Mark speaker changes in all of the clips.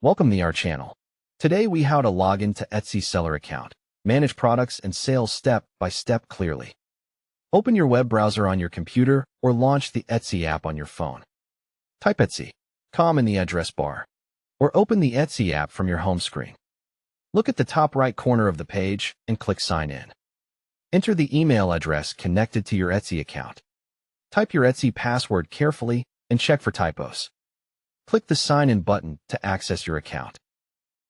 Speaker 1: Welcome to our channel. Today we how to log into Etsy seller account, manage products and sales step by step clearly. Open your web browser on your computer or launch the Etsy app on your phone. Type Etsy.com in the address bar, or open the Etsy app from your home screen. Look at the top right corner of the page and click Sign In. Enter the email address connected to your Etsy account. Type your Etsy password carefully and check for typos. Click the Sign In button to access your account.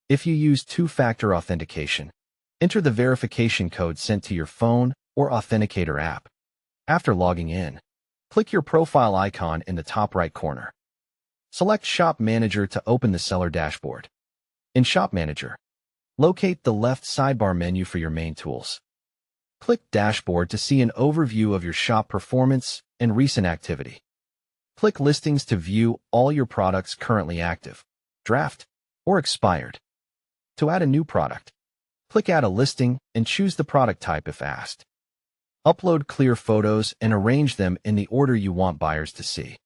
Speaker 1: If you use two-factor authentication, enter the verification code sent to your phone or Authenticator app. After logging in, click your profile icon in the top right corner. Select Shop Manager to open the seller dashboard. In Shop Manager, locate the left sidebar menu for your main tools. Click Dashboard to see an overview of your shop performance and recent activity. Click Listings to view all your products currently active, draft, or expired. To add a new product, click Add a Listing and choose the product type if asked. Upload clear photos and arrange them in the order you want buyers to see.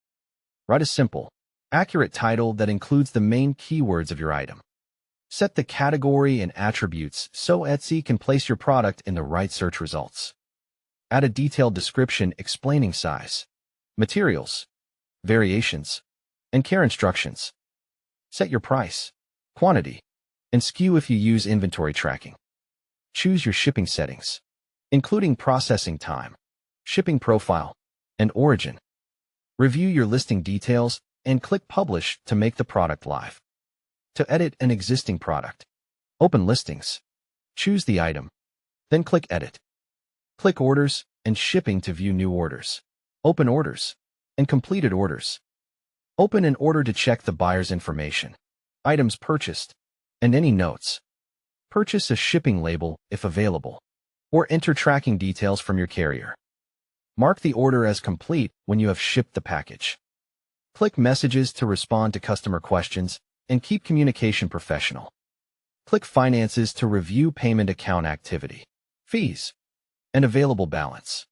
Speaker 1: Write a simple, accurate title that includes the main keywords of your item. Set the category and attributes so Etsy can place your product in the right search results. Add a detailed description explaining size, materials, variations, and care instructions. Set your price, quantity, and SKU if you use inventory tracking. Choose your shipping settings, including processing time, shipping profile, and origin. Review your listing details and click Publish to make the product live. To edit an existing product, open Listings, choose the item, then click Edit. Click Orders and Shipping to view new orders. Open Orders and completed orders. Open an order to check the buyer's information, items purchased, and any notes. Purchase a shipping label if available, or enter tracking details from your carrier. Mark the order as complete when you have shipped the package. Click Messages to respond to customer questions and keep communication professional. Click Finances to review payment account activity, fees, and available balance.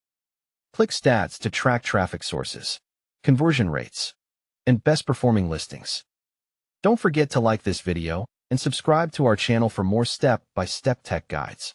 Speaker 1: Click Stats to track traffic sources, conversion rates, and best performing listings. Don't forget to like this video and subscribe to our channel for more step-by-step tech guides.